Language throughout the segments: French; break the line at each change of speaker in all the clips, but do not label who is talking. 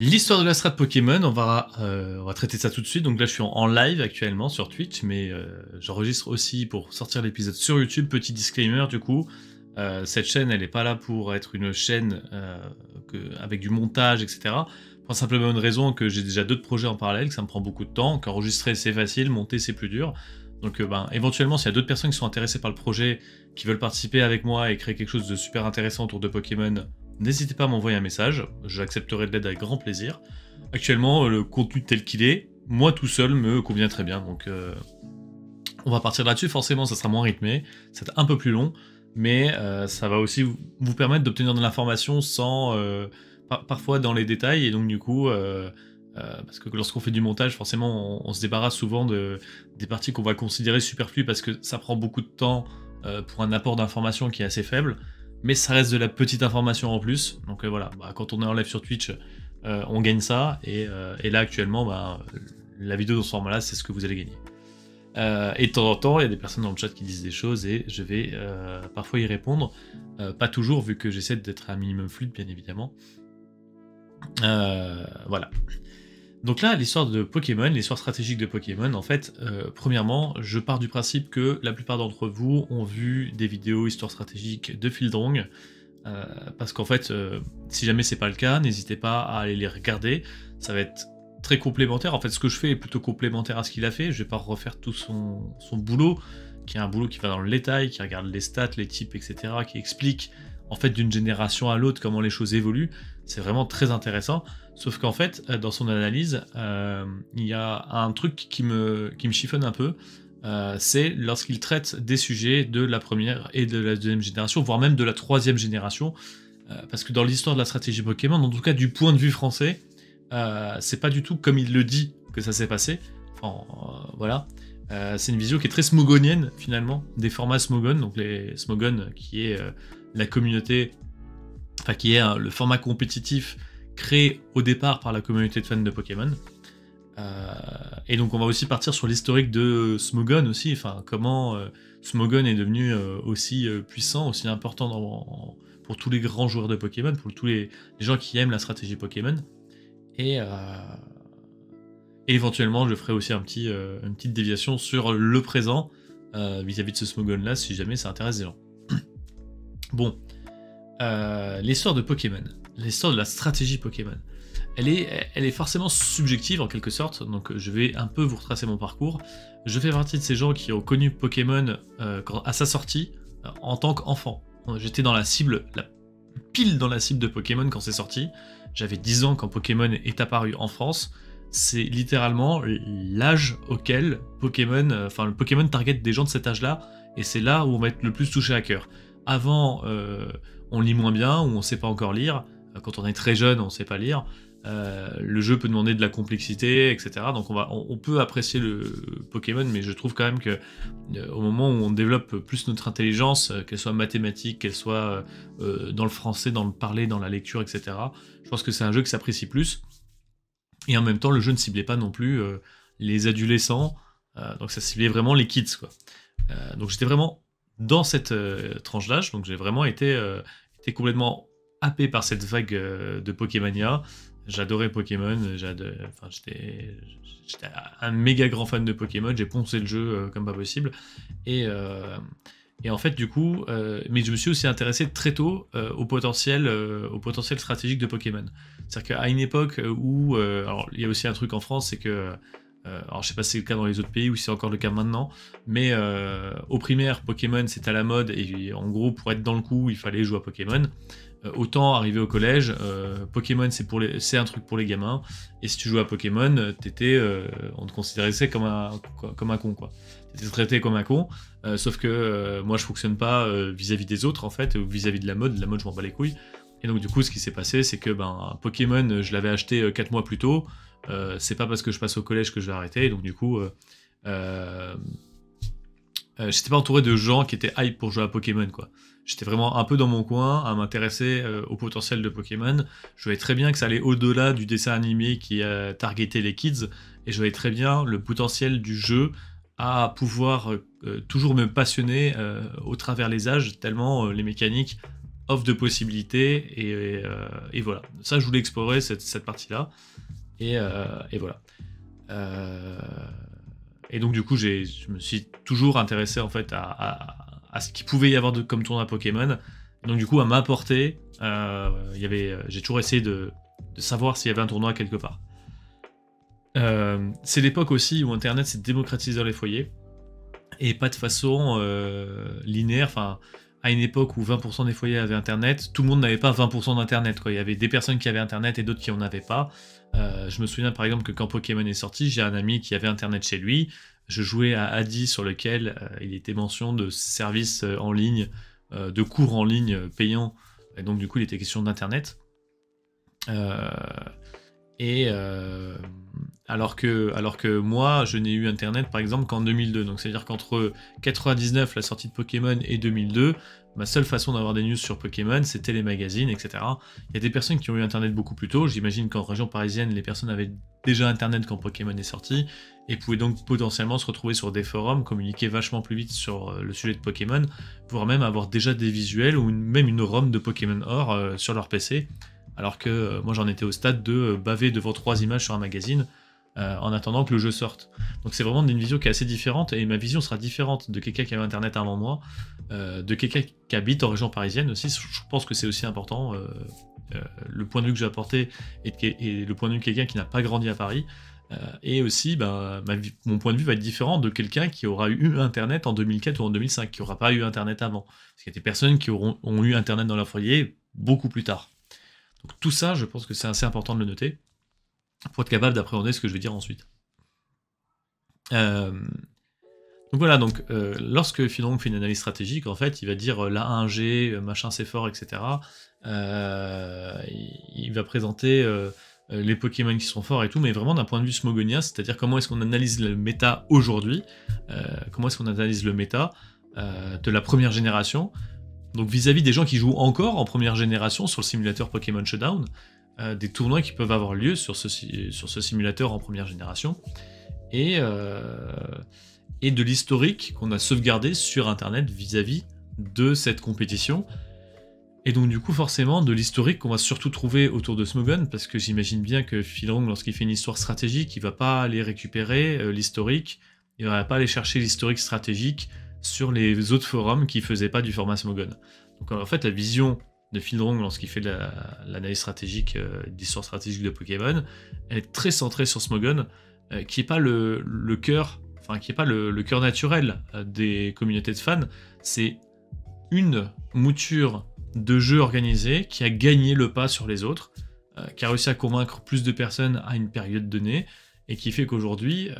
L'histoire de la strat Pokémon, on va traiter ça tout de suite. Donc là, je suis en live actuellement sur Twitch, mais j'enregistre aussi pour sortir l'épisode sur YouTube. Petit disclaimer, du coup, cette chaîne, elle n'est pas là pour être une chaîne avec du montage, etc. Pour simplement une raison que j'ai déjà d'autres projets en parallèle, que ça me prend beaucoup de temps, qu'enregistrer c'est facile, monter c'est plus dur. Donc éventuellement, s'il y a d'autres personnes qui sont intéressées par le projet, qui veulent participer avec moi et créer quelque chose de super intéressant autour de Pokémon, n'hésitez pas à m'envoyer un message, j'accepterai de l'aide avec grand plaisir. Actuellement, le contenu tel qu'il est, moi tout seul me convient très bien, donc on va partir là-dessus. Forcément, ça sera moins rythmé, ça va être un peu plus long, mais ça va aussi vous permettre d'obtenir de l'information sans... parfois dans les détails, et donc du coup... parce que lorsqu'on fait du montage, forcément, on se débarrasse souvent des parties qu'on va considérer superflues parce que ça prend beaucoup de temps pour un apport d'information qui est assez faible, mais ça reste de la petite information en plus. Donc voilà, quand on est en live sur Twitch, on gagne ça, et là actuellement, la vidéo dans ce format-là, c'est ce que vous allez gagner. Et de temps en temps, il y a des personnes dans le chat qui disent des choses et je vais parfois y répondre. Pas toujours, vu que j'essaie d'être un minimum fluide, bien évidemment. Voilà. Donc là, l'histoire de Pokémon, l'histoire stratégique de Pokémon, en fait, premièrement, je pars du principe que la plupart d'entre vous ont vu des vidéos histoire stratégique de Fildrong, parce qu'en fait, si jamais c'est pas le cas, n'hésitez pas à aller les regarder, ça va être très complémentaire. En fait, ce que je fais est plutôt complémentaire à ce qu'il a fait, je vais pas refaire tout son boulot, qui est un boulot qui va dans le détail, qui regarde les stats, les types, etc., qui explique en fait d'une génération à l'autre comment les choses évoluent. C'est vraiment très intéressant, sauf qu'en fait, dans son analyse, il y a un truc qui me chiffonne un peu, c'est lorsqu'il traite des sujets de la première et de la deuxième génération, voire même de la troisième génération, parce que dans l'histoire de la stratégie Pokémon, en tout cas du point de vue français, c'est pas du tout comme il le dit que ça s'est passé. Enfin, voilà. C'est une vision qui est très smogonienne, finalement, des formats Smogon, donc les Smogon, qui est la communauté... Enfin, qui est le format compétitif créé au départ par la communauté de fans de Pokémon. Et donc on va aussi partir sur l'historique de Smogon aussi, enfin comment Smogon est devenu aussi puissant, aussi important pour tous les grands joueurs de Pokémon, pour tous les gens qui aiment la stratégie Pokémon. Et éventuellement je ferai aussi une petite déviation sur le présent vis-à-vis de ce Smogon là, si jamais ça intéresse des gens. Bon. L'histoire de Pokémon, l'histoire de la stratégie Pokémon, elle est forcément subjective en quelque sorte, donc je vais un peu vous retracer mon parcours. Je fais partie de ces gens qui ont connu Pokémon à sa sortie en tant qu'enfant. J'étais dans la cible, pile dans la cible de Pokémon quand c'est sorti. J'avais 10 ans quand Pokémon est apparu en France. C'est littéralement l'âge auquel le Pokémon target des gens de cet âge-là, et c'est là où on va être le plus touché à cœur. Avant, on lit moins bien, ou on sait pas encore lire. Quand on est très jeune, on sait pas lire. Le jeu peut demander de la complexité, etc. Donc on peut apprécier le Pokémon, mais je trouve quand même que au moment où on développe plus notre intelligence, qu'elle soit mathématique, qu'elle soit dans le français, dans le parler, dans la lecture, etc., je pense que c'est un jeu qui s'apprécie plus. Et en même temps, le jeu ne ciblait pas non plus les adolescents, donc ça ciblait vraiment les kids, quoi. Donc j'étais vraiment dans cette tranche d'âge, donc j'ai vraiment été complètement happé par cette vague de Pokémania. J'adorais Pokémon, j'étais un méga grand fan de Pokémon, j'ai poncé le jeu comme pas possible, et en fait du coup, mais je me suis aussi intéressé très tôt au potentiel stratégique de Pokémon. C'est-à-dire qu'à une époque où, alors il y a aussi un truc en France, c'est que alors je sais pas si c'est le cas dans les autres pays ou si c'est encore le cas maintenant, mais au primaire, Pokémon c'était à la mode, et en gros pour être dans le coup il fallait jouer à Pokémon. Autant arrivé au collège, Pokémon c'est un truc pour les gamins, et si tu jouais à Pokémon, on te considérait comme un con, quoi. T'étais traité comme un con, sauf que moi je fonctionne pas vis-à-vis des autres en fait, ou vis-à-vis de la mode je m'en bats les couilles. Et donc du coup ce qui s'est passé, c'est que Pokémon je l'avais acheté 4 mois plus tôt. C'est pas parce que je passe au collège que je vais arrêter, donc du coup j'étais pas entouré de gens qui étaient hype pour jouer à Pokémon, quoi. J'étais vraiment un peu dans mon coin à m'intéresser au potentiel de Pokémon. Je voyais très bien que ça allait au-delà du dessin animé qui a targeté les kids, et je voyais très bien le potentiel du jeu à pouvoir toujours me passionner au travers les âges, tellement les mécaniques offre de possibilités, et voilà. Ça, je voulais explorer cette partie-là, et voilà. Et donc du coup, je me suis toujours intéressé en fait à ce qu'il pouvait y avoir comme tournoi Pokémon. Donc du coup, à ma portée, j'ai toujours essayé de savoir s'il y avait un tournoi quelque part. C'est l'époque aussi où Internet s'est démocratisé dans les foyers, et pas de façon linéaire. Enfin, à une époque où 20% des foyers avaient Internet, tout le monde n'avait pas 20% d'Internet, quoi. Il y avait des personnes qui avaient Internet et d'autres qui en avaient pas. Je me souviens par exemple que quand Pokémon est sorti, j'ai un ami qui avait Internet chez lui. Je jouais à Adi, sur lequel il était mention de services en ligne, de cours en ligne payants, et donc du coup il était question d'Internet. Alors que moi, je n'ai eu Internet par exemple qu'en 2002. Donc c'est-à-dire qu'entre 99, la sortie de Pokémon, et 2002, ma seule façon d'avoir des news sur Pokémon, c'était les magazines, etc. Il y a des personnes qui ont eu Internet beaucoup plus tôt. J'imagine qu'en région parisienne, les personnes avaient déjà Internet quand Pokémon est sorti, et pouvaient donc potentiellement se retrouver sur des forums, communiquer vachement plus vite sur le sujet de Pokémon, voire même avoir déjà des visuels ou même une ROM de Pokémon Or sur leur PC. Alors que moi j'en étais au stade de baver devant 3 images sur un magazine en attendant que le jeu sorte. Donc c'est vraiment une vision qui est assez différente, et ma vision sera différente de quelqu'un qui avait Internet avant moi, de quelqu'un qui habite en région parisienne aussi. Je pense que c'est aussi important, le point de vue que j'ai apporté, et le point de vue de quelqu'un qui n'a pas grandi à Paris, et aussi mon point de vue va être différent de quelqu'un qui aura eu Internet en 2004 ou en 2005, qui n'aura pas eu Internet avant. Parce qu'il y a des personnes qui ont eu Internet dans leur foyer beaucoup plus tard. Donc tout ça, je pense que c'est assez important de le noter, pour être capable d'appréhender ce que je vais dire ensuite. Donc voilà, lorsque Finrong fait une analyse stratégique, en fait, il va dire là 1G, machin c'est fort, etc. Il va présenter les Pokémon qui sont forts et tout, mais vraiment d'un point de vue smogonien, c'est-à-dire comment est-ce qu'on analyse le méta aujourd'hui, comment est-ce qu'on analyse le méta de la première génération. Donc vis-à-vis des gens qui jouent encore en première génération sur le simulateur Pokémon Showdown, des tournois qui peuvent avoir lieu sur ce simulateur en première génération, et de l'historique qu'on a sauvegardé sur Internet vis-à-vis de cette compétition. Et donc du coup forcément de l'historique qu'on va surtout trouver autour de Smogon, parce que j'imagine bien que Finrong, lorsqu'il fait une histoire stratégique, il va pas aller récupérer l'historique, il va pas aller chercher l'historique stratégique sur les autres forums qui faisaient pas du format Smogon. Donc en fait la vision de Finrong lorsqu'il fait l'analyse stratégique d'histoire stratégique de Pokémon, elle est très centrée sur Smogon, qui est pas le cœur, enfin qui est pas le cœur naturel des communautés de fans. C'est une mouture de jeu organisé qui a gagné le pas sur les autres, qui a réussi à convaincre plus de personnes à une période donnée, et qui fait qu'aujourd'hui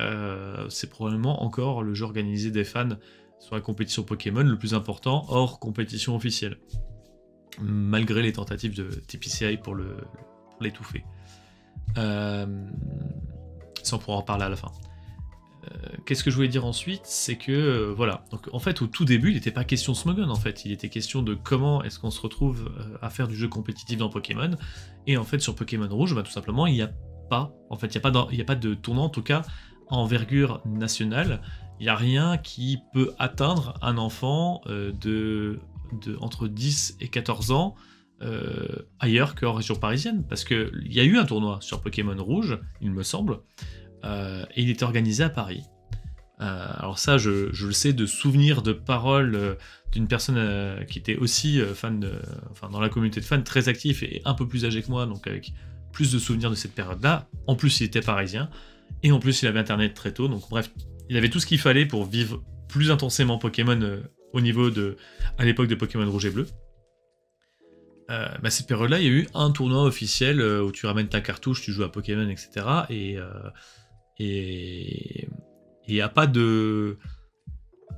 c'est probablement encore le jeu organisé des fans sur la compétition Pokémon le plus important hors compétition officielle, malgré les tentatives de TPCI pour l'étouffer. Ça, on pourra en parler à la fin. Qu'est-ce que je voulais dire ensuite, c'est que voilà, donc en fait au tout début il n'était pas question de Smogon, en fait il était question de comment est-ce qu'on se retrouve à faire du jeu compétitif dans Pokémon, et en fait sur Pokémon Rouge, tout simplement il n'y a pas de tournoi, en tout cas à envergure nationale. Il n'y a rien qui peut atteindre un enfant entre 10 et 14 ans ailleurs qu'en région parisienne, parce qu'il y a eu un tournoi sur Pokémon Rouge, il me semble, et il était organisé à Paris. Alors ça, je le sais de souvenirs, de paroles d'une personne qui était aussi dans la communauté de fans, très actif et un peu plus âgé que moi, donc avec plus de souvenirs de cette période-là. En plus, il était parisien, et en plus, il avait Internet très tôt, donc bref, il avait tout ce qu'il fallait pour vivre plus intensément Pokémon au niveau à l'époque de Pokémon Rouge et Bleu. Cette période-là, il y a eu un tournoi officiel où tu ramènes ta cartouche, tu joues à Pokémon, etc. Et il n'y a pas de...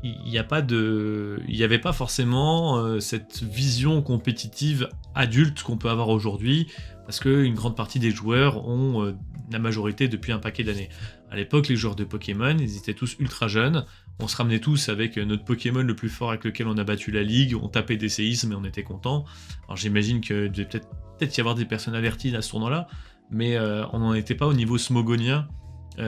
Il n'y avait pas forcément cette vision compétitive adulte qu'on peut avoir aujourd'hui, parce qu'une grande partie des joueurs ont la majorité depuis un paquet d'années. À l'époque, les joueurs de Pokémon, ils étaient tous ultra jeunes, on se ramenait tous avec notre Pokémon le plus fort avec lequel on a battu la ligue, on tapait des séismes et on était contents. Alors j'imagine que devait peut-être y avoir des personnes averties à ce tournoi-là, mais on n'en était pas au niveau smogonien. Par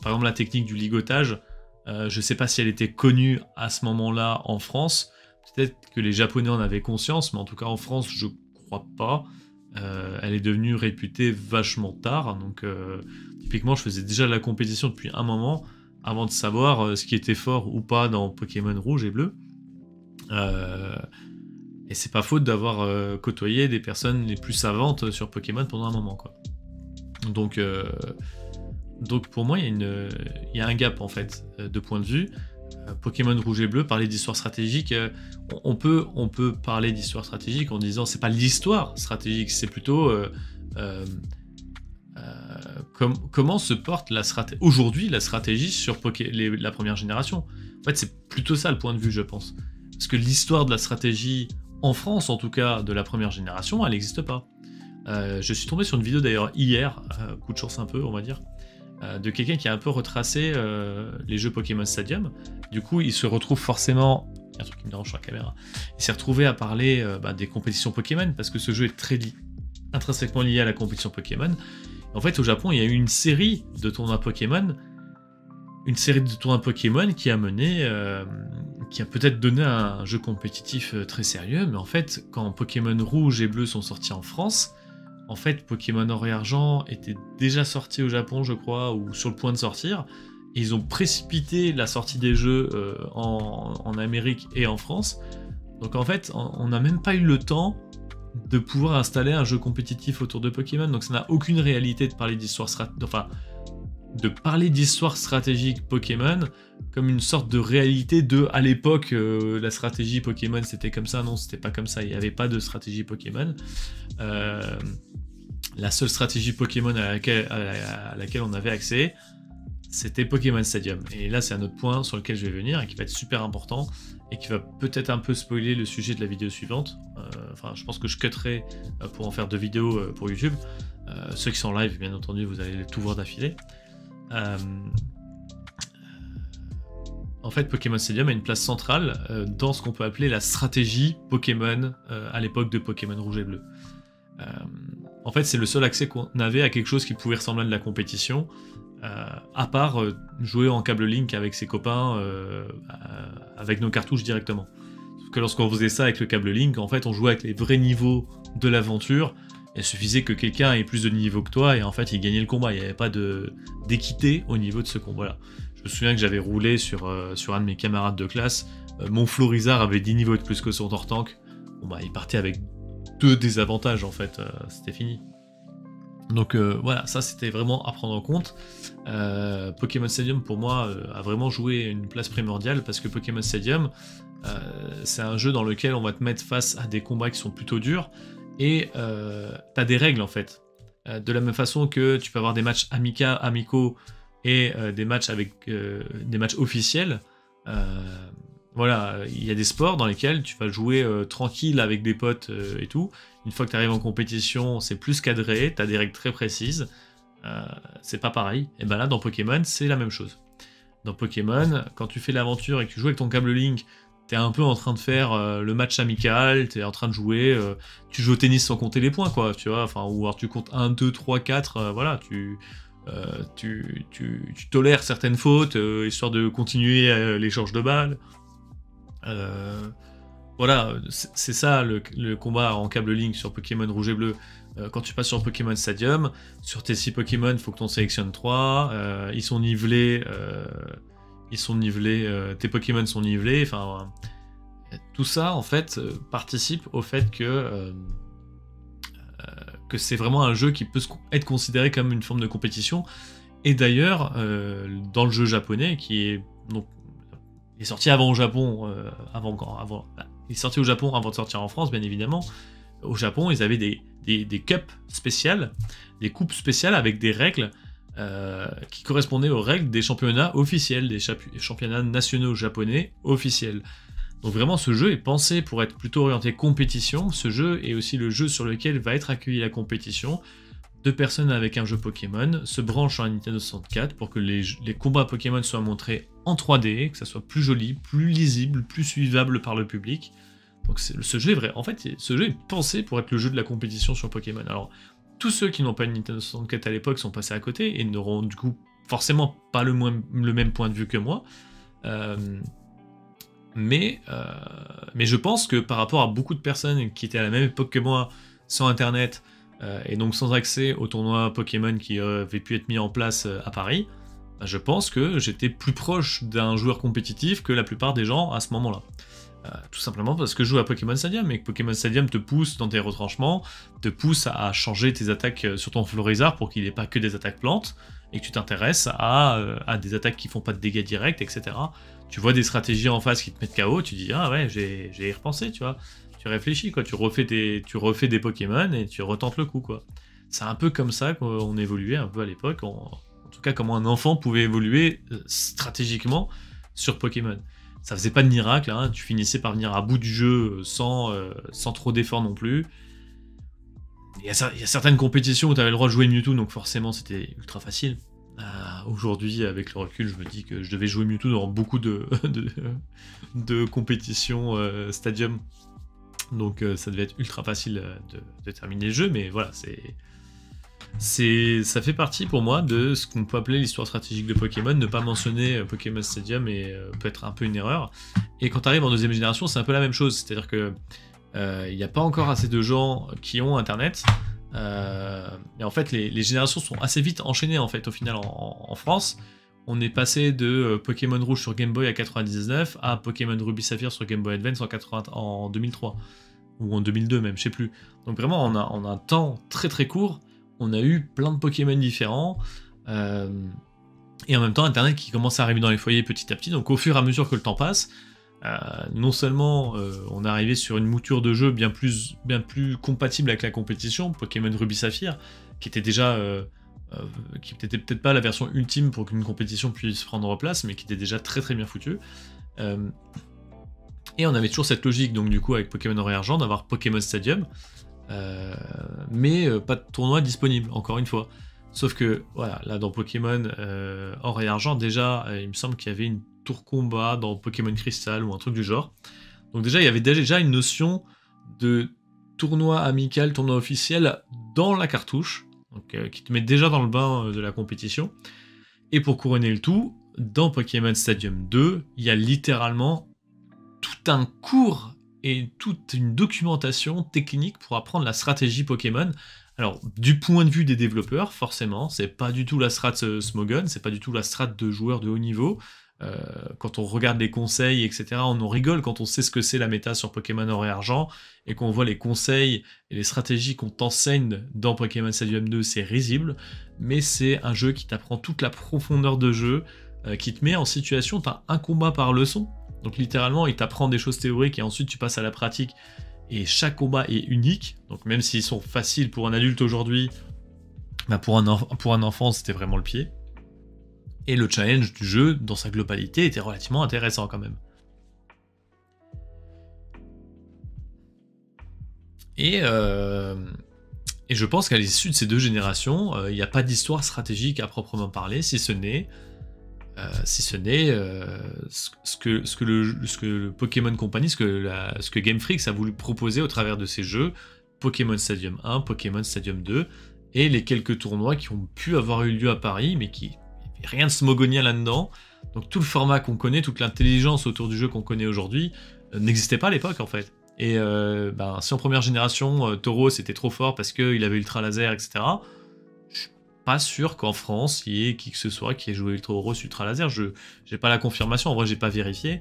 exemple, la technique du ligotage, je sais pas si elle était connue à ce moment-là en France, peut-être que les Japonais en avaient conscience, mais en tout cas en France, je crois pas. Elle est devenue réputée vachement tard, donc typiquement je faisais déjà la compétition depuis un moment, avant de savoir ce qui était fort ou pas dans Pokémon Rouge et Bleu. Et c'est pas faute d'avoir côtoyé des personnes les plus savantes sur Pokémon pendant un moment, quoi. Donc pour moi, il y a un gap, en fait, de point de vue. Pokémon Rouge et Bleu, parler d'histoire stratégique, on peut parler d'histoire stratégique en disant c'est pas l'histoire stratégique, c'est plutôt comment se porte aujourd'hui la stratégie sur la première génération. En fait, c'est plutôt ça le point de vue, je pense. Parce que l'histoire de la stratégie, en France en tout cas, de la première génération, elle n'existe pas. Je suis tombé sur une vidéo d'ailleurs hier, coup de chance un peu, on va dire, de quelqu'un qui a un peu retracé les jeux Pokémon Stadium. Du coup, il se retrouve forcément... Il y a un truc qui me dérange sur la caméra. Il s'est retrouvé à parler des compétitions Pokémon, parce que ce jeu est très intrinsèquement lié à la compétition Pokémon. En fait, au Japon, il y a eu une série de tournois Pokémon, qui a mené... qui a peut-être donné un jeu compétitif très sérieux, mais en fait, quand Pokémon Rouge et Bleu sont sortis en France, en fait, Pokémon Or et Argent était déjà sorti au Japon, je crois, ou sur le point de sortir, et ils ont précipité la sortie des jeux en Amérique et en France. Donc en fait, on n'a même pas eu le temps de pouvoir installer un jeu compétitif autour de Pokémon, donc ça n'a aucune réalité de parler d'histoire stratégique Pokémon comme une sorte de réalité de à l'époque la stratégie Pokémon c'était comme ça. Non, c'était pas comme ça, il n'y avait pas de stratégie Pokémon. La seule stratégie Pokémon à laquelle on avait accès, c'était Pokémon Stadium. Et là c'est un autre point sur lequel je vais venir et qui va être super important et qui va peut-être un peu spoiler le sujet de la vidéo suivante. Je pense que je cutterai pour en faire 2 vidéos pour YouTube. Ceux qui sont en live, bien entendu, vous allez tout voir d'affilée. En fait, Pokémon Stadium a une place centrale dans ce qu'on peut appeler la stratégie Pokémon à l'époque de Pokémon Rouge et Bleu. En fait, c'est le seul accès qu'on avait à quelque chose qui pouvait ressembler à de la compétition, à part jouer en câble Link avec ses copains, avec nos cartouches directement. Sauf que lorsqu'on faisait ça avec le câble Link, en fait, on jouait avec les vrais niveaux de l'aventure. Il suffisait que quelqu'un ait plus de niveau que toi et en fait il gagnait le combat. Il n'y avait pas d'équité au niveau de ce combat-là. Je me souviens que j'avais roulé sur un de mes camarades de classe. Mon Florizard avait 10 niveaux de plus que son Tortank. Bon bah il partait avec 2 désavantages en fait. C'était fini. Donc voilà, ça c'était vraiment à prendre en compte. Pokémon Stadium pour moi a vraiment joué une place primordiale parce que Pokémon Stadium c'est un jeu dans lequel on va te mettre face à des combats qui sont plutôt durs. Et t'as des règles en fait. De la même façon que tu peux avoir des matchs amicaux et des matchs avec des matchs officiels. Voilà, il y a des sports dans lesquels tu vas jouer tranquille avec des potes et tout. Une fois que tu arrives en compétition, c'est plus cadré, t'as des règles très précises. C'est pas pareil. Et ben là, dans Pokémon, c'est la même chose. Dans Pokémon, quand tu fais l'aventure et que tu joues avec ton câble Link, t'es un peu en train de faire le match amical, t'es en train de jouer, tu joues au tennis sans compter les points, quoi, tu vois, ou alors tu comptes 1, 2, 3, 4, voilà, tu tolères certaines fautes, histoire de continuer l'échange de balles. Voilà, c'est ça le combat en câble Link sur Pokémon Rouge et Bleu. Quand tu passes sur Pokémon Stadium, sur tes 6 Pokémon, il faut que tu en sélectionnes 3, ils sont nivelés... tes Pokémon sont nivelés, enfin tout ça en fait participe au fait que c'est vraiment un jeu qui peut être considéré comme une forme de compétition. Et d'ailleurs dans le jeu japonais il est sorti avant au Japon, il est sorti au Japon avant de sortir en France bien évidemment. Au Japon ils avaient des cups spéciales, des coupes spéciales avec des règles qui correspondaient aux règles des championnats officiels, des championnats nationaux japonais officiels. Donc vraiment, ce jeu est pensé pour être plutôt orienté compétition. Ce jeu est aussi le jeu sur lequel va être accueillie la compétition. 2 personnes avec un jeu Pokémon se branchent sur un Nintendo 64 pour que les combats Pokémon soient montrés en 3D, que ça soit plus joli, plus lisible, plus suivable par le public. Donc ce jeu est vrai. En fait, ce jeu est pensé pour être le jeu de la compétition sur Pokémon. Alors, tous ceux qui n'ont pas une Nintendo 64 à l'époque sont passés à côté et n'auront du coup forcément pas le même point de vue que moi. Mais je pense que par rapport à beaucoup de personnes qui étaient à la même époque que moi, sans internet, et donc sans accès aux tournois Pokémon qui avaient pu être mis en place à Paris, bah, je pense que j'étais plus proche d'un joueur compétitif que la plupart des gens à ce moment-là. Tout simplement parce que je joue à Pokémon Stadium et que Pokémon Stadium te pousse dans tes retranchements, te pousse à changer tes attaques sur ton Florizard pour qu'il n'ait pas que des attaques plantes, et que tu t'intéresses à des attaques qui font pas de dégâts directs, etc. Tu vois des stratégies en face qui te mettent KO, tu dis ah ouais, j'ai y repensé, tu vois. Tu réfléchis, quoi, tu refais des Pokémon et tu retentes le coup, quoi. C'est un peu comme ça qu'on évoluait un peu à l'époque, en tout cas comment un enfant pouvait évoluer stratégiquement sur Pokémon. Ça faisait pas de miracle, hein, tu finissais par venir à bout du jeu sans trop d'efforts non plus. Il y a certaines compétitions où tu avais le droit de jouer Mewtwo, donc forcément c'était ultra facile. Aujourd'hui, avec le recul, je me dis que je devais jouer Mewtwo dans beaucoup de compétitions Stadium. Donc ça devait être ultra facile de terminer le jeu, mais voilà, ça fait partie pour moi de ce qu'on peut appeler l'histoire stratégique de Pokémon. Ne pas mentionner Pokémon Stadium peut être un peu une erreur. Et quand tu arrives en deuxième génération, c'est un peu la même chose. C'est-à-dire que il n'y a pas encore assez de gens qui ont Internet. Et en fait, les générations sont assez vite enchaînées en fait, au final en France. On est passé de Pokémon Rouge sur Game Boy à 99 à Pokémon Ruby Saphir sur Game Boy Advance en 2003. Ou en 2002 même, je sais plus. Donc vraiment, on a un temps très très court. On a eu plein de Pokémon différents. Et en même temps, Internet qui commence à arriver dans les foyers petit à petit. Donc au fur et à mesure que le temps passe, non seulement on est arrivé sur une mouture de jeu bien plus compatible avec la compétition, Pokémon Ruby Saphir, qui était déjà... qui n'était peut-être pas la version ultime pour qu'une compétition puisse prendre place, mais qui était déjà très très bien foutue. Et on avait toujours cette logique, donc du coup avec Pokémon Or et Argent, d'avoir Pokémon Stadium, mais pas de tournoi disponible, encore une fois. Sauf que, voilà, là dans Pokémon Or et Argent, déjà, il me semble qu'il y avait une tour combat dans Pokémon Crystal ou un truc du genre. Donc déjà, il y avait déjà une notion de tournoi amical, tournoi officiel dans la cartouche, donc, qui te met déjà dans le bain de la compétition. Et pour couronner le tout, dans Pokémon Stadium 2, il y a littéralement tout un cours et toute une documentation technique pour apprendre la stratégie Pokémon. Alors, du point de vue des développeurs, forcément, c'est pas du tout la strat Smogon, c'est pas du tout la strat de joueurs de haut niveau. Quand on regarde les conseils, etc., on en rigole quand on sait ce que c'est la méta sur Pokémon Or et Argent, et qu'on voit les conseils et les stratégies qu'on t'enseigne dans Pokémon Stadium 2, c'est risible, mais c'est un jeu qui t'apprend toute la profondeur de jeu, qui te met en situation, t'as un combat par leçon, donc littéralement, il t'apprend des choses théoriques, et ensuite tu passes à la pratique, et chaque combat est unique, donc même s'ils sont faciles pour un adulte aujourd'hui, bah pour un enfant, c'était vraiment le pied. Et le challenge du jeu, dans sa globalité, était relativement intéressant quand même. Et je pense qu'à l'issue de ces deux générations, il n'y a pas d'histoire stratégique à proprement parler, si ce n'est ce que le Pokémon Company, ce que Game Freak a voulu proposer au travers de ces jeux, Pokémon Stadium 1, Pokémon Stadium 2, et les quelques tournois qui ont pu avoir eu lieu à Paris, mais qui rien de smogonien là-dedans. Donc tout le format qu'on connaît, toute l'intelligence autour du jeu qu'on connaît aujourd'hui, n'existait pas à l'époque en fait. Et si en première génération, Tauros était trop fort parce qu'il avait Ultra Laser, etc., je suis pas sûr qu'en France, il y ait qui que ce soit qui ait joué Tauros Ultra Laser. J'ai pas la confirmation, en vrai j'ai pas vérifié,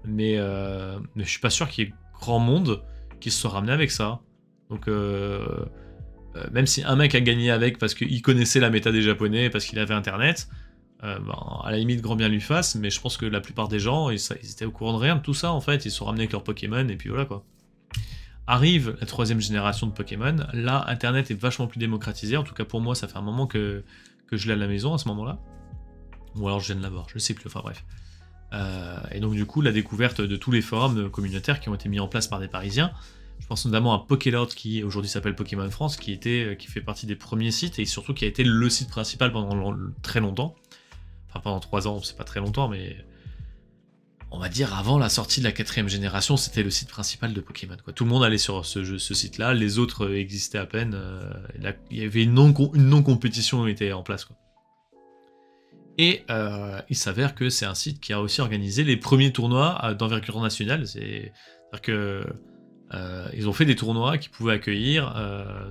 mais je suis pas sûr qu'il y ait grand monde qui se soit ramené avec ça. Donc même si un mec a gagné avec parce qu'il connaissait la méta des japonais, parce qu'il avait internet, à la limite grand bien lui fasse, mais je pense que la plupart des gens, ils étaient au courant de rien de tout ça en fait, ils se sont ramenés avec leurs Pokémon et puis voilà quoi. Arrive la troisième génération de Pokémon, là internet est vachement plus démocratisé, en tout cas pour moi ça fait un moment que je l'ai à la maison à ce moment-là, ou alors je viens de l'avoir, je sais plus, enfin bref. Et donc du coup la découverte de tous les forums communautaires qui ont été mis en place par des Parisiens, je pense notamment à Pokélord qui aujourd'hui s'appelle Pokémon France, qui fait partie des premiers sites et surtout qui a été le site principal pendant très longtemps. Enfin, pendant 3 ans, c'est pas très longtemps, mais on va dire avant la sortie de la 4ème génération, c'était le site principal de Pokémon, quoi. Tout le monde allait sur ce site-là, les autres existaient à peine. Il y avait une non-compétition qui était en place, quoi. Et il s'avère que c'est un site qui a aussi organisé les premiers tournois d'envergure nationale. C'est-à-dire que ils ont fait des tournois qui pouvaient accueillir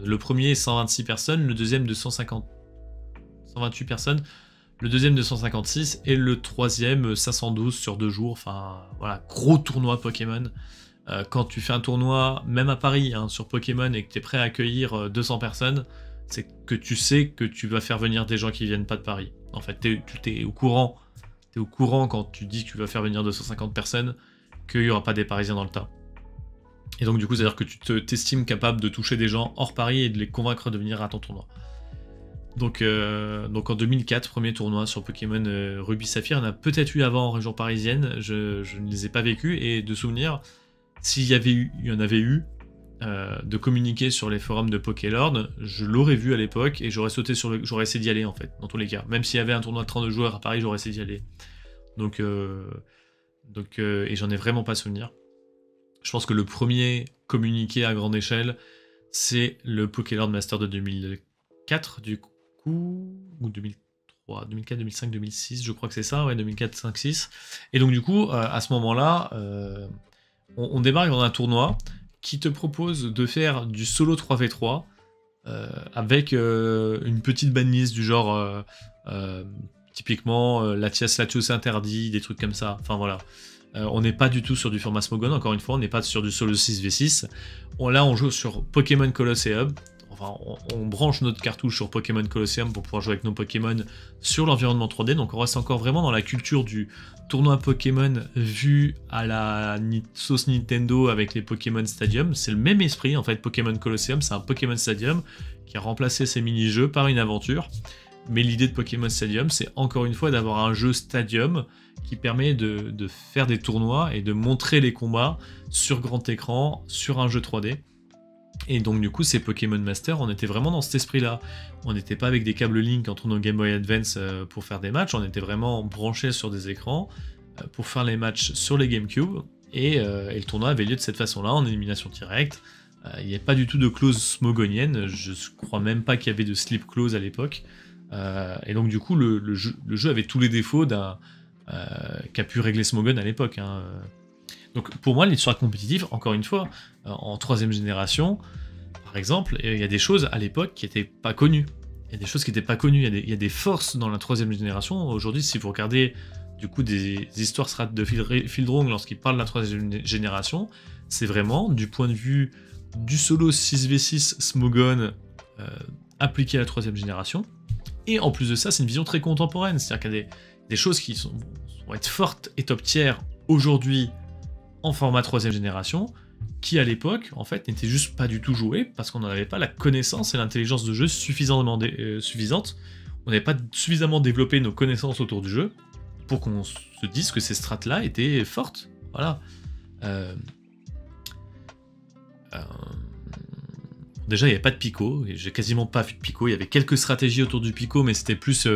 le premier 126 personnes, le deuxième 128 personnes, le deuxième 256 et le troisième 512 sur 2 jours. Enfin voilà, gros tournoi Pokémon. Quand tu fais un tournoi, même à Paris, hein, sur Pokémon, et que tu es prêt à accueillir 200 personnes, c'est que tu sais que tu vas faire venir des gens qui viennent pas de Paris. En fait, tu es au courant. T'es au courant quand tu dis que tu vas faire venir 250 personnes, qu'il n'y aura pas des Parisiens dans le tas. Et donc du coup, c'est-à-dire que tu t'estimes capable de toucher des gens hors Paris et de les convaincre de venir à ton tournoi. Donc en 2004, premier tournoi sur Pokémon Ruby Saphir. Il y en a peut-être eu avant en région parisienne, je ne les ai pas vécus, et de souvenir, s'il y en avait eu, de communiquer sur les forums de Pokélord, je l'aurais vu à l'époque et j'aurais essayé d'y aller en fait, dans tous les cas. Même s'il y avait un tournoi de 32 joueurs à Paris, j'aurais essayé d'y aller. Donc et j'en ai vraiment pas souvenir. Je pense que le premier communiqué à grande échelle, c'est le Pokélord Master de 2004 du coup, ou 2003, 2004, 2005, 2006, je crois que c'est ça, ouais, 2004, 5, 6. Et donc du coup, à ce moment-là, on démarre dans un tournoi qui te propose de faire du solo 3v3 avec une petite banlist du genre typiquement Latias Latios interdit, des trucs comme ça. Enfin voilà. On n'est pas du tout sur du format Smogon, encore une fois, on n'est pas sur du solo 6v6. Là, on joue sur Pokémon Colosseum. Enfin, on branche notre cartouche sur Pokémon Colosseum pour pouvoir jouer avec nos Pokémon sur l'environnement 3D. Donc on reste encore vraiment dans la culture du tournoi Pokémon vu à la sauce Nintendo avec les Pokémon Stadium. C'est le même esprit en fait. Pokémon Colosseum, c'est un Pokémon Stadium qui a remplacé ses mini-jeux par une aventure. Mais l'idée de Pokémon Stadium, c'est encore une fois d'avoir un jeu Stadium qui permet de faire des tournois et de montrer les combats sur grand écran, sur un jeu 3D. Et donc du coup, ces Pokémon Master, on était vraiment dans cet esprit-là. On n'était pas avec des câbles Link entre nos Game Boy Advance pour faire des matchs, on était vraiment branchés sur des écrans pour faire les matchs sur les GameCube. Et le tournoi avait lieu de cette façon-là, en élimination directe. Il n'y avait pas du tout de clause smogonienne, je crois même pas qu'il y avait de slip clause à l'époque. Et donc du coup, le jeu avait tous les défauts qu'a pu régler Smogon à l'époque. Hein. Donc pour moi, l'histoire compétitive, encore une fois, en 3ème génération, par exemple, il y a des choses à l'époque qui n'étaient pas connues. Il y a des choses qui n'étaient pas connues, il y a des forces dans la 3ème génération. Aujourd'hui, si vous regardez du coup des histoires strat de Fieldrong lorsqu'il parle de la 3ème génération, c'est vraiment du point de vue du solo 6v6 Smogon appliqué à la 3ème génération. Et en plus de ça, c'est une vision très contemporaine, c'est-à-dire qu'il y a des choses qui vont être fortes et top tier aujourd'hui en format 3ème génération, qui à l'époque, en fait, n'étaient juste pas du tout jouées, parce qu'on n'en avait pas la connaissance et l'intelligence de jeu suffisante. On n'avait pas suffisamment développé nos connaissances autour du jeu pour qu'on se dise que ces strates-là étaient fortes. Voilà. Déjà, il n'y avait pas de Pico, j'ai quasiment pas vu de Pico, il y avait quelques stratégies autour du Pico, mais c'était plus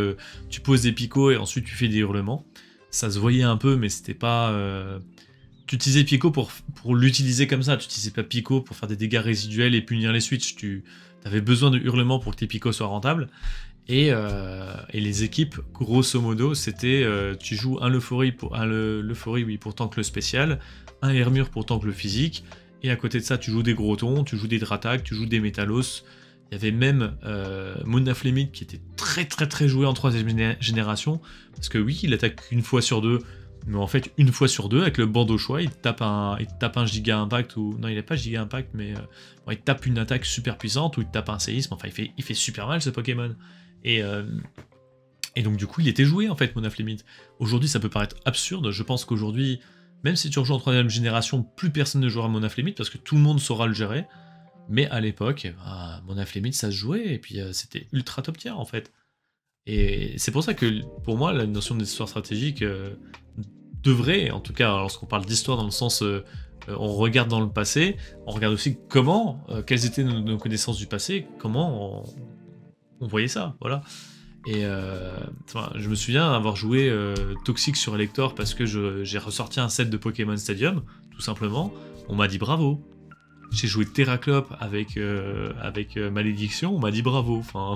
tu poses des Picos et ensuite tu fais des hurlements. Ça se voyait un peu, mais c'était pas... Tu utilisais Pico pour l'utiliser comme ça, tu n'utilisais pas Pico pour faire des dégâts résiduels et punir les switches, tu avais besoin de hurlements pour que tes Picos soient rentables. Et les équipes, grosso modo, c'était tu joues un Euphorie pour tank le spécial, un Hermure pour tank le physique, et à côté de ça, tu joues des Grotons, tu joues des Dratak, tu joues des Métalos. Il y avait même Monaflemite qui était très très très joué en 3ème génération, parce que oui, il attaque une fois sur deux, mais en fait, une fois sur deux, avec le bandeau choix, il te tape un Giga Impact, ou... Non, il n'a pas Giga Impact, mais il te tape une attaque super puissante, ou il te tape un séisme, enfin, il fait super mal ce Pokémon. Et donc du coup, il était joué, en fait, Monaflemite. Aujourd'hui, ça peut paraître absurde, je pense qu'aujourd'hui... Même si tu rejoues en 3ème génération, plus personne ne jouera à Monaflemite parce que tout le monde saura le gérer. Mais à l'époque, Monaflemite ça se jouait et puis c'était ultra top tier en fait. Et c'est pour ça que pour moi, la notion d'histoire stratégique devrait, en tout cas lorsqu'on parle d'histoire dans le sens on regarde dans le passé, on regarde aussi quelles étaient nos connaissances du passé, comment on voyait ça, voilà. Et je me souviens avoir joué Toxic sur Elector parce que j'ai ressorti un set de Pokémon Stadium, tout simplement. On m'a dit bravo. j'ai joué Terraclope avec Malédiction, on m'a dit bravo. Enfin,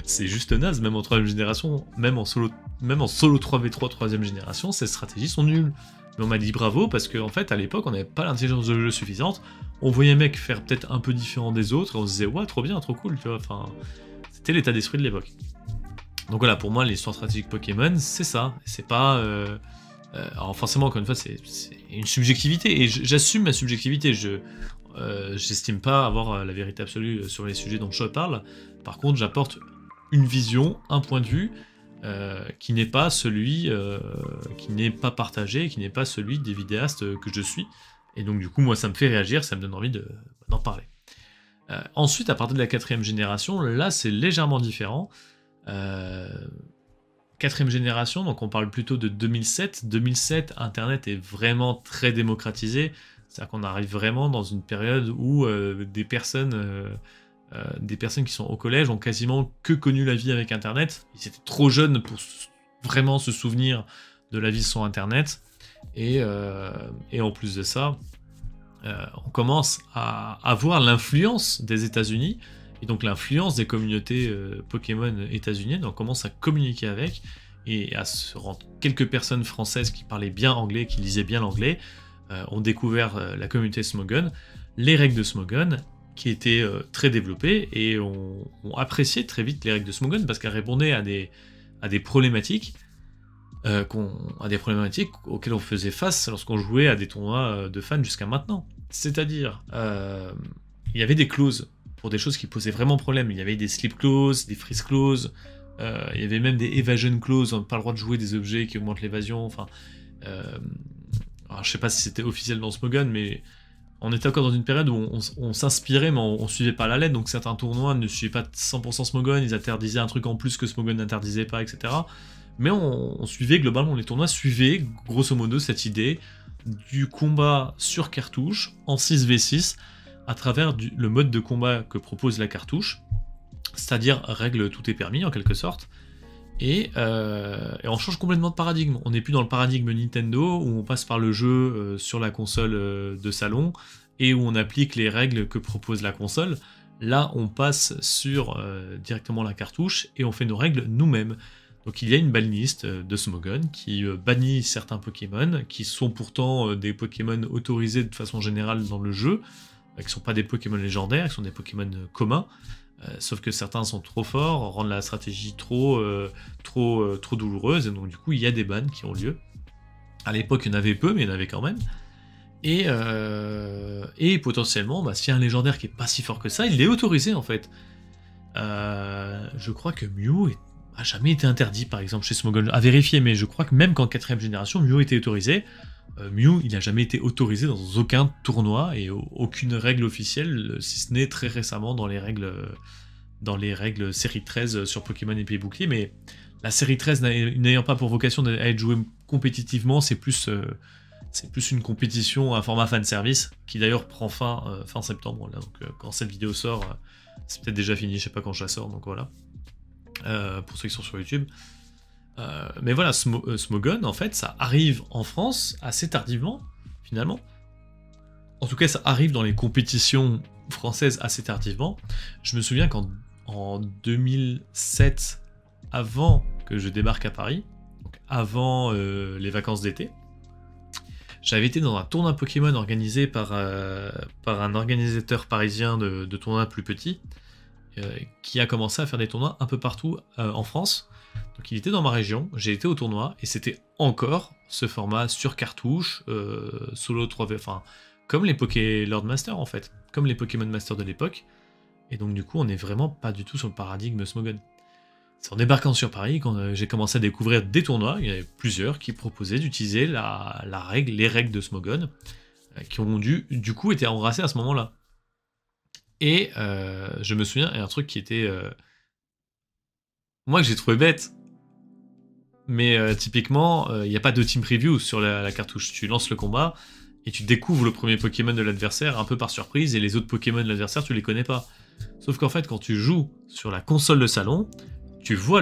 c'est juste naze, même en 3ème génération, même en solo 3v3 3ème génération, ces stratégies sont nulles. Mais on m'a dit bravo parce qu'en fait, à l'époque, on n'avait pas l'intelligence de jeu suffisante. On voyait un mec faire peut-être un peu différent des autres, et on se disait, ouais, trop bien, trop cool, tu vois. Enfin, c'était l'état d'esprit de l'époque. Donc voilà, pour moi, l'histoire stratégique Pokémon, c'est ça. C'est pas... alors forcément, encore une fois, c'est une subjectivité, et j'assume ma subjectivité. J'estime pas avoir la vérité absolue sur les sujets dont je parle. Par contre, j'apporte une vision, un point de vue, qui n'est pas celui, qui n'est pas partagé, qui n'est pas celui des vidéastes que je suis. Et donc du coup, moi, ça me fait réagir, ça me donne envie d'en parler. Ensuite, à partir de la 4ème génération, là, c'est légèrement différent. 4ème génération, donc on parle plutôt de 2007. 2007, Internet est vraiment très démocratisé. C'est-à-dire qu'on arrive vraiment dans une période où des personnes qui sont au collège ont quasiment que connu la vie avec Internet. Ils étaient trop jeunes pour vraiment se souvenir de la vie sans Internet. Et en plus de ça, on commence à voir l'influence des États-Unis et donc l'influence des communautés Pokémon états-uniennes. On commence à communiquer avec et à se rendre. Quelques personnes françaises qui parlaient bien anglais, qui lisaient bien l'anglais, ont découvert la communauté Smogon, les règles de Smogon, qui étaient très développées, et ont apprécié très vite les règles de Smogon parce qu'elles répondaient à des problématiques auxquelles on faisait face lorsqu'on jouait à des tournois de fans jusqu'à maintenant. C'est-à-dire, il y avait des clauses pour des choses qui posaient vraiment problème. Il y avait des slip clauses, des freeze clauses, il y avait même des evasion clauses, on n'a pas le droit de jouer des objets qui augmentent l'évasion, enfin... alors je sais pas si c'était officiel dans Smogon, mais on était encore dans une période où on s'inspirait, mais on suivait pas la lettre, donc certains tournois ne suivaient pas 100% Smogon, ils interdisaient un truc en plus que Smogon n'interdisait pas, etc. Mais on suivait, globalement, les tournois suivaient, grosso modo, cette idée du combat sur cartouche, en 6v6, à travers le mode de combat que propose la cartouche, c'est-à-dire règle tout est permis, en quelque sorte, et on change complètement de paradigme. On n'est plus dans le paradigme Nintendo, où on passe par le jeu sur la console de salon, et où on applique les règles que propose la console. Là, on passe sur directement la cartouche, et on fait nos règles nous-mêmes. Donc il y a une banlist de Smogon qui bannit certains Pokémon, qui sont pourtant des Pokémon autorisés de façon générale dans le jeu, qui ne sont pas des Pokémon légendaires, qui sont des Pokémon communs, sauf que certains sont trop forts, rendent la stratégie trop douloureuse, et donc du coup il y a des bans qui ont lieu. À l'époque il y en avait peu, mais il y en avait quand même. Et potentiellement, s'il y a un légendaire qui est pas si fort que ça, il est autorisé en fait. Je crois que Mew a jamais été interdit, par exemple, chez Smogon. À vérifier, mais je crois que même qu'en 4ème génération, Mew était autorisé. Mew, il n'a jamais été autorisé dans aucun tournoi et aucune règle officielle, si ce n'est très récemment dans les règles série 13 sur Pokémon Épée et Bouclier. Mais la série 13 n'ayant pas pour vocation à être jouée compétitivement, c'est plus une compétition, un format fanservice, qui d'ailleurs prend fin septembre. Là, donc, quand cette vidéo sort, c'est peut-être déjà fini, je sais pas quand je la sors, donc voilà. Pour ceux qui sont sur YouTube. Mais voilà, Smogon, en fait, ça arrive en France assez tardivement, finalement. En tout cas, ça arrive dans les compétitions françaises assez tardivement. Je me souviens qu'en 2007, avant que je débarque à Paris, donc avant les vacances d'été, j'avais été dans un tournoi Pokémon organisé par un organisateur parisien de tournois plus petits, qui a commencé à faire des tournois un peu partout en France. Donc il était dans ma région, j'ai été au tournoi, et c'était encore ce format sur cartouche, solo 3v, enfin, comme les Lord Master en fait, comme les Pokémon Master de l'époque, et donc du coup on n'est vraiment pas du tout sur le paradigme Smogon. C'est en débarquant sur Paris quand j'ai commencé à découvrir des tournois, il y en avait plusieurs qui proposaient d'utiliser les règles de Smogon, qui ont du coup été embrassées à ce moment-là. Et je me souviens, un truc qui était... moi que j'ai trouvé bête, mais typiquement, il n'y a pas de team preview sur la cartouche. Tu lances le combat, et tu découvres le premier Pokémon de l'adversaire un peu par surprise, et les autres Pokémon de l'adversaire, tu les connais pas. Sauf qu'en fait, quand tu joues sur la console de salon, tu vois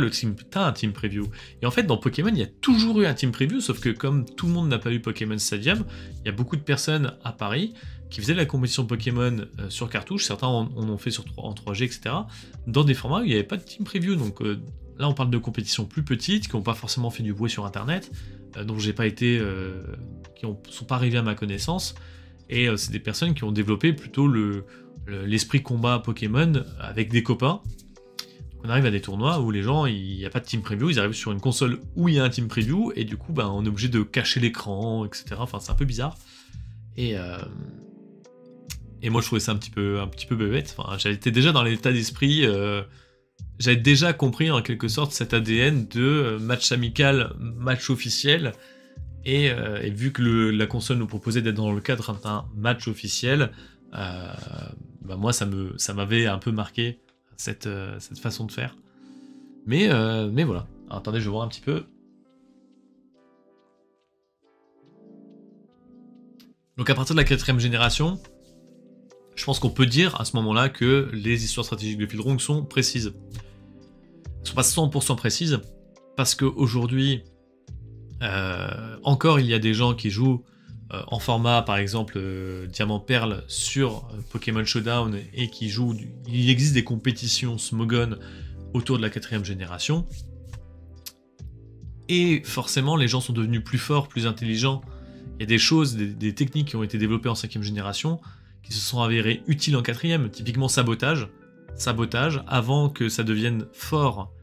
t'as un team preview. Et en fait, dans Pokémon, il y a toujours eu un team preview, sauf que comme tout le monde n'a pas eu Pokémon Stadium, il y a beaucoup de personnes à Paris qui faisaient de la compétition Pokémon sur cartouche, certains en ont fait en 3G, etc., dans des formats où il n'y avait pas de team preview. Donc là, on parle de compétitions plus petites, qui n'ont pas forcément fait du bruit sur Internet, dont j'ai pas été, qui ne sont pas arrivés à ma connaissance, et c'est des personnes qui ont développé plutôt l'esprit combat Pokémon avec des copains. Donc on arrive à des tournois où les gens, il n'y a pas de team preview, ils arrivent sur une console où il y a un team preview, et du coup, on est obligé de cacher l'écran, etc. Enfin, c'est un peu bizarre. Et moi, je trouvais ça un petit peu bébête. Enfin, j'étais déjà dans l'état d'esprit... j'avais déjà compris, en quelque sorte, cet ADN de match amical, match officiel. Et vu que la console nous proposait d'être dans le cadre d'un match officiel, moi, ça m'avait un peu marqué, cette façon de faire. Mais voilà. Alors, attendez, je vais voir un petit peu. Donc à partir de la 4ème génération, je pense qu'on peut dire à ce moment-là que les histoires stratégiques de Field sont précises. Elles sont pas 100% précises, parce qu'aujourd'hui, encore il y a des gens qui jouent en format, par exemple, Diamant Perle sur Pokémon Showdown, et qui jouent... Il existe des compétitions Smogon autour de la 4ème génération, et forcément les gens sont devenus plus forts, plus intelligents. Il y a des choses, des techniques qui ont été développées en 5ème génération, qui se sont avérées utiles en 4ème, typiquement sabotage, avant que ça devienne fort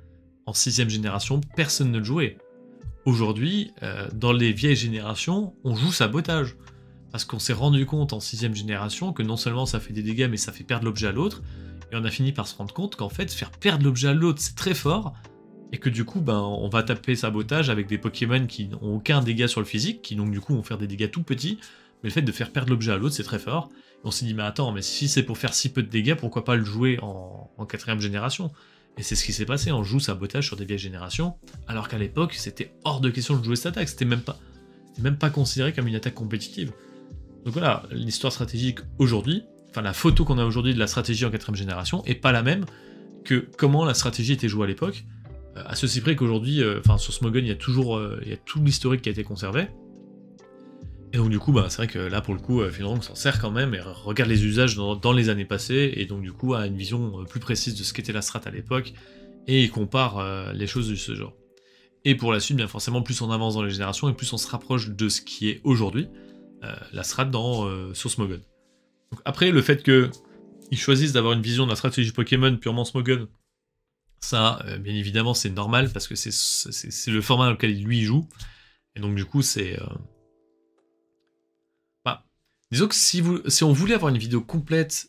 en 6ème génération, personne ne le jouait. Aujourd'hui, dans les vieilles générations, on joue sabotage, parce qu'on s'est rendu compte en 6ème génération que non seulement ça fait des dégâts, mais ça fait perdre l'objet à l'autre, et on a fini par se rendre compte qu'en fait, faire perdre l'objet à l'autre, c'est très fort, et que du coup, on va taper sabotage avec des Pokémon qui n'ont aucun dégât sur le physique, qui donc du coup vont faire des dégâts tout petits, mais le fait de faire perdre l'objet à l'autre, c'est très fort. Et on s'est dit, mais attends, mais si c'est pour faire si peu de dégâts, pourquoi pas le jouer en 4ème génération? Et c'est ce qui s'est passé, on joue sabotage sur des vieilles générations, alors qu'à l'époque, c'était hors de question de jouer cette attaque, c'était même pas considéré comme une attaque compétitive. Donc voilà, l'histoire stratégique aujourd'hui, enfin la photo qu'on a aujourd'hui de la stratégie en 4ème génération, est pas la même que comment la stratégie était jouée à l'époque, à ceci près qu'aujourd'hui, sur Smogon, il y a tout l'historique qui a été conservé. Et donc du coup, c'est vrai que là, pour le coup, Field s'en sert quand même, et regarde les usages dans les années passées, et donc du coup a une vision plus précise de ce qu'était la strat à l'époque, et il compare les choses de ce genre. Et pour la suite, bien forcément, plus on avance dans les générations, et plus on se rapproche de ce qui est aujourd'hui, la strat sur Smogon. Donc après, le fait qu'ils choisissent d'avoir une vision de la stratégie Pokémon purement Smogon, ça, bien évidemment, c'est normal, parce que c'est le format dans lequel lui joue, et donc du coup, c'est... Disons que si on voulait avoir une vidéo complète,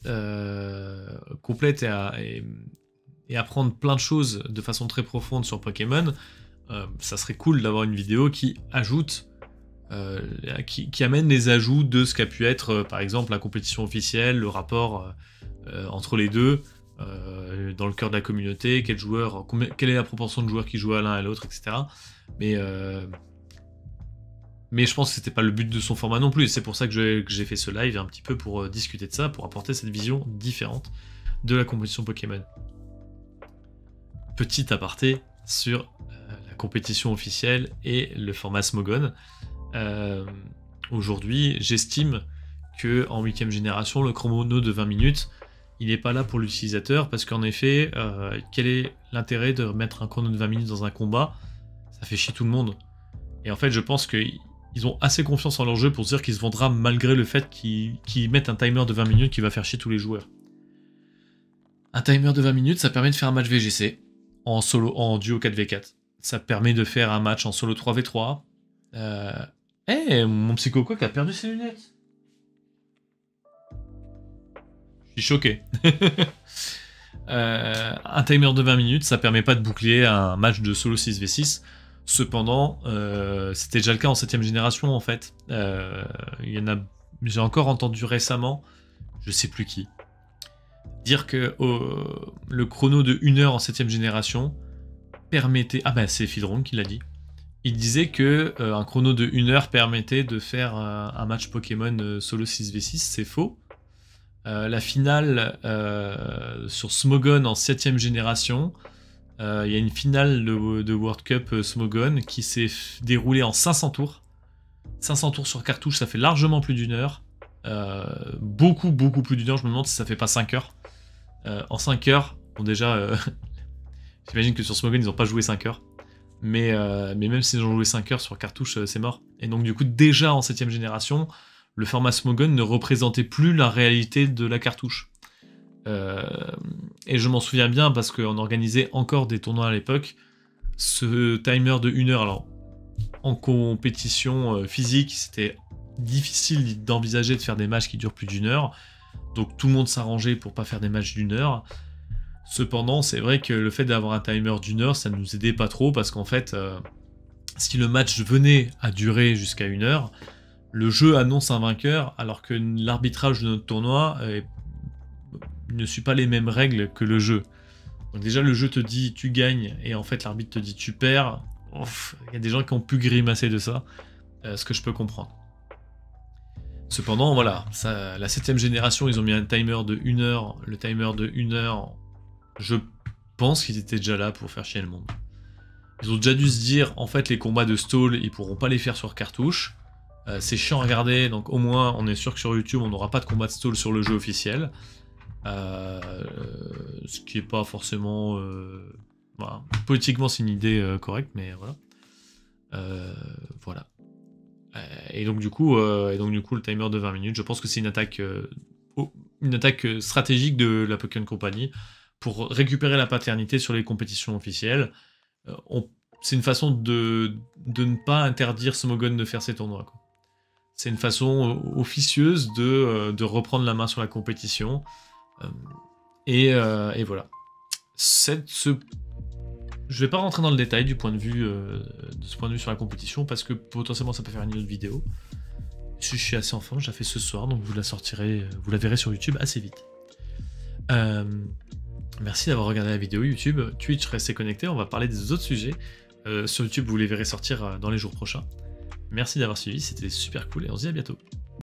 et apprendre plein de choses de façon très profonde sur Pokémon, ça serait cool d'avoir une vidéo qui ajoute, qui amène les ajouts de ce qu'a pu être, par exemple, la compétition officielle, le rapport entre les deux, dans le cœur de la communauté, quelle est la proportion de joueurs qui jouent à l'un et à l'autre, etc. Mais je pense que c'était pas le but de son format non plus, c'est pour ça que j'ai fait ce live un petit peu pour discuter de ça, pour apporter cette vision différente de la compétition Pokémon. Petit aparté sur la compétition officielle et le format Smogon. Aujourd'hui, j'estime que en 8ème génération, le chrono de 20 minutes, il n'est pas là pour l'utilisateur, parce qu'en effet, quel est l'intérêt de mettre un chrono de 20 minutes dans un combat? Ça fait chier tout le monde. Et en fait, je pense qu'ils ont assez confiance en leur jeu pour se dire qu'il se vendra malgré le fait qu'ils mettent un timer de 20 minutes qui va faire chier tous les joueurs. Un timer de 20 minutes, ça permet de faire un match VGC en duo 4v4. Ça permet de faire un match en solo 3v3. Mon psychoquac a perdu ses lunettes. Je suis choqué. Un timer de 20 minutes, ça permet pas de boucler un match de solo 6v6. Cependant, c'était déjà le cas en 7ème génération en fait. J'ai encore entendu récemment, je sais plus qui, dire que le chrono de 1 heure en 7ème génération permettait... c'est Field qui l'a dit. Il disait que un chrono de 1 heure permettait de faire un match Pokémon solo 6v6, c'est faux. La finale sur Smogon en 7ème génération, il y a une finale de World Cup Smogon qui s'est déroulée en 500 tours. 500 tours sur cartouche, ça fait largement plus d'1 heure. beaucoup plus d'une heure. Je me demande si ça fait pas 5 heures. En 5 heures, bon déjà, j'imagine que sur Smogon ils n'ont pas joué 5 heures. Mais même s'ils ont joué 5 heures sur cartouche, c'est mort. Et donc du coup, déjà en 7ème génération, le format Smogon ne représentait plus la réalité de la cartouche. Et je m'en souviens bien parce qu'on organisait encore des tournois à l'époque. Ce timer de 1 heure, alors en compétition physique, c'était difficile d'envisager de faire des matchs qui durent plus d'1 heure. Donc tout le monde s'arrangeait pour pas faire des matchs d'1 heure. Cependant, c'est vrai que le fait d'avoir un timer d'1 heure, ça nous aidait pas trop parce qu'en fait, si le match venait à durer jusqu'à 1 heure, le jeu annonce un vainqueur alors que l'arbitrage de notre tournoi ne suit pas les mêmes règles que le jeu. Donc déjà le jeu te dit tu gagnes et en fait l'arbitre te dit tu perds. Il y a des gens qui ont pu grimacer de ça, ce que je peux comprendre. Cependant voilà, ça, la 7ème génération ils ont mis un timer de 1 heure. Le timer de 1 heure, je pense qu'ils étaient déjà là pour faire chier le monde. Ils ont déjà dû se dire en fait les combats de stall ils pourront pas les faire sur cartouche. C'est chiant à regarder, donc au moins on est sûr que sur YouTube on n'aura pas de combat de stall sur le jeu officiel. Ce qui est pas forcément... voilà. Politiquement c'est une idée correcte, mais voilà. Voilà. Et donc du coup le timer de 20 minutes, je pense que c'est une attaque stratégique de la Pokémon Company pour récupérer la paternité sur les compétitions officielles. C'est une façon de ne pas interdire Smogon de faire ses tournois, quoi. C'est une façon officieuse de reprendre la main sur la compétition. Et voilà. Je vais pas rentrer dans le détail de ce point de vue sur la compétition parce que potentiellement ça peut faire une autre vidéo. Je suis assez en forme, je la fais ce soir, donc vous la verrez sur YouTube assez vite. Merci d'avoir regardé la vidéo YouTube. Twitch, restez connectés, on va parler des autres sujets. Sur YouTube, vous les verrez sortir dans les jours prochains. Merci d'avoir suivi, c'était super cool et on se dit à bientôt.